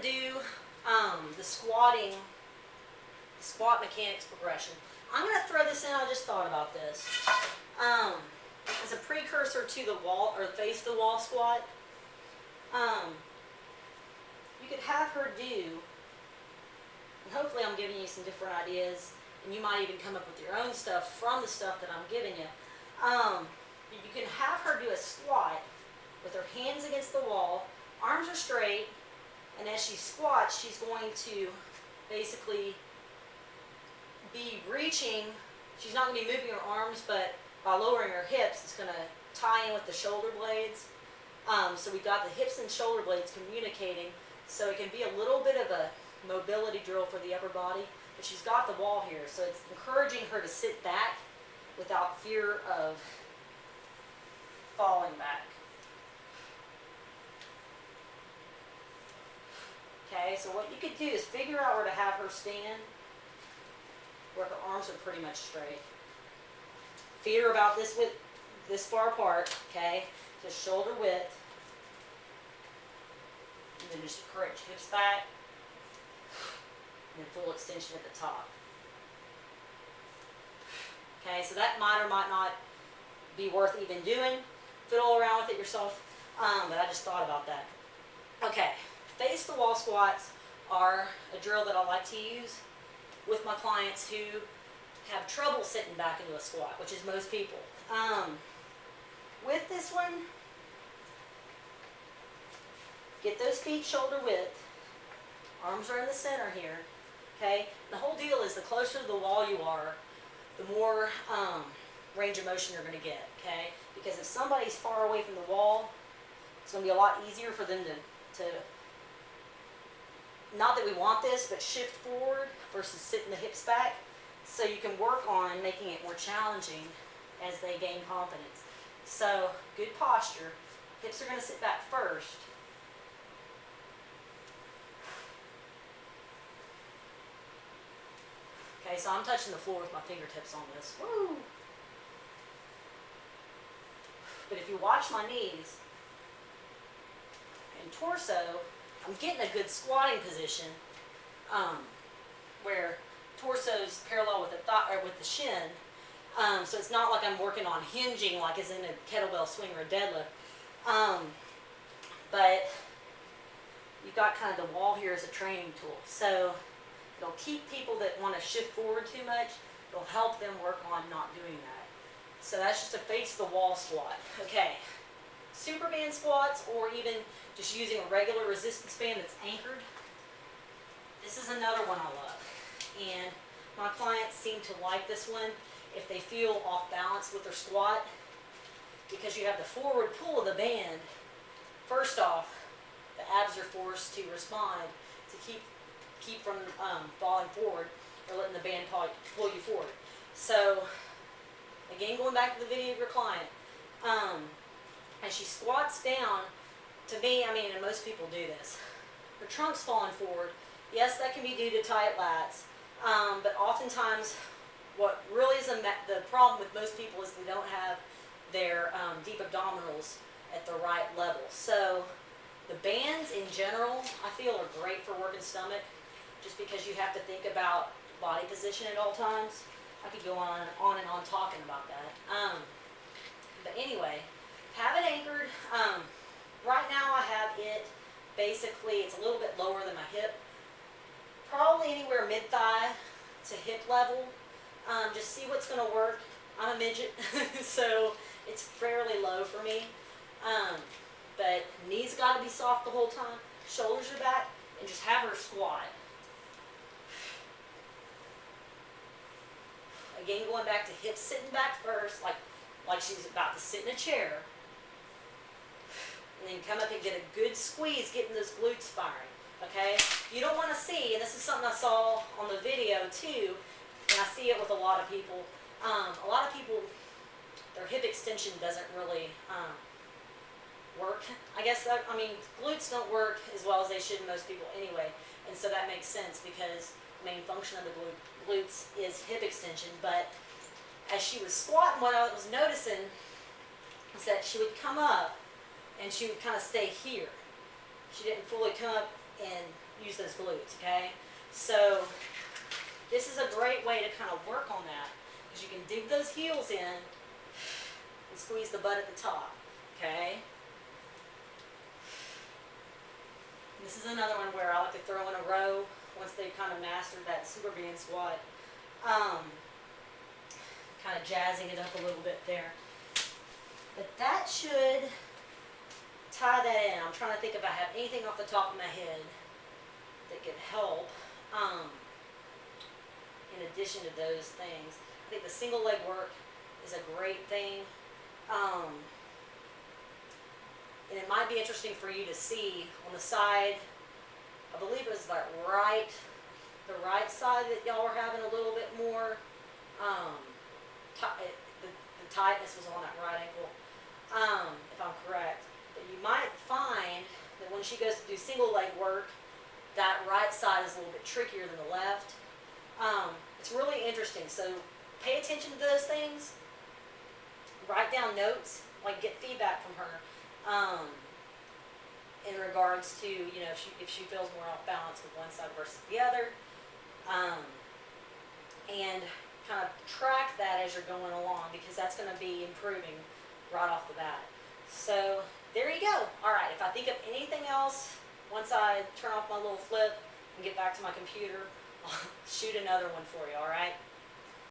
to do the squat mechanics progression. I'm going to throw this in. I just thought about this. As a precursor to the wall or face the wall squat, you could have her do, and hopefully I'm giving you some different ideas, and you might even come up with your own stuff from the stuff that I'm giving you. You can have her do a squat with her hands against the wall, arms are straight, and as she squats, she's going to basically be reaching. She's not going to be moving her arms, but by lowering her hips, it's going to tie in with the shoulder blades. So we've got the hips and shoulder blades communicating, so it can be a little bit of a mobility drill for the upper body, but she's got the wall here, so it's encouraging her to sit back without fear of falling back. Okay, so what you could do is figure out where to have her stand, where her arms are pretty much straight. Feet are about this far apart, okay? Just shoulder width. And then just encourage hips back. And then full extension at the top. Okay, so that might or might not be worth even doing. Fiddle around with it yourself. But I just thought about that. Okay, face the wall squats are a drill that I like to use with my clients who have trouble sitting back into a squat, which is most people. With this one, get those feet shoulder width. Arms are in the center here. Okay? The whole deal is the closer to the wall you are, the more range of motion you're going to get. Okay? Because if somebody's far away from the wall, it's going to be a lot easier for them to not that we want this, but shift forward versus sitting the hips back. So you can work on making it more challenging as they gain confidence. So, good posture. Hips are going to sit back first. Okay, so I'm touching the floor with my fingertips on this. Woo! But if you watch my knees and torso, I'm getting a good squatting position where torso's parallel with the thigh or with the shin. So it's not like I'm working on hinging like as in a kettlebell swing or a deadlift. But you've got kind of the wall here as a training tool. So it'll keep people that want to shift forward too much. It'll help them work on not doing that. So that's just a face the wall squat. Okay. Superman squats, or even just using a regular resistance band that's anchored. This is another one I love. And my clients seem to like this one if they feel off balance with their squat, because you have the forward pull of the band. First off, the abs are forced to respond to keep from falling forward or letting the band pull you forward. So again, going back to the video of your client, as she squats down, to me, I mean, and most people do this, her trunk's falling forward. Yes, that can be due to tight lats, but oftentimes what really is the problem with most people is they don't have their deep abdominals at the right level. So the bands in general, I feel, are great for working stomach, just because you have to think about body position at all times. I could go on and on talking about that. But anyway, have it anchored. Right now I have it basically, it's a little bit lower than my hip. Probably anywhere mid-thigh to hip level. Just see what's going to work. I'm a midget, so it's fairly low for me. But knees got to be soft the whole time. Shoulders are back, and just have her squat. Again, going back to hips sitting back first, like she's about to sit in a chair. And then come up and get a good squeeze, getting those glutes firing. Okay? You don't want to see, and this is something I saw on the video too, and I see it with a lot of people. A lot of people, their hip extension doesn't really work. I guess I mean, glutes don't work as well as they should in most people anyway, and so that makes sense because the main function of the glutes is hip extension. But as she was squatting, what I was noticing is that she would come up and she would kind of stay here. She didn't fully come up and use those glutes, okay? So this is a great way to kind of work on that, because you can dig those heels in and squeeze the butt at the top, okay? And this is another one where I like to throw in a row once they've kind of mastered that super band squat. Kind of jazzing it up a little bit there. But that should tie that in. I'm trying to think if I have anything off the top of my head that could help. In addition to those things, I think the single leg work is a great thing. And it might be interesting for you to see on the side, I believe it was the right side that y'all were having a little bit more, the tightness was on that right ankle, if I'm correct. But you might find that when she goes to do single leg work, that right side is a little bit trickier than the left. It's really interesting. So pay attention to those things. Write down notes, like get feedback from her in regards to, you know, if she feels more off balance with one side versus the other, and kind of track that as you're going along, because that's going to be improving right off the bat. So there you go. All right, if I think of anything else once I turn off my little flip and get back to my computer, I'll shoot another one for you. All right.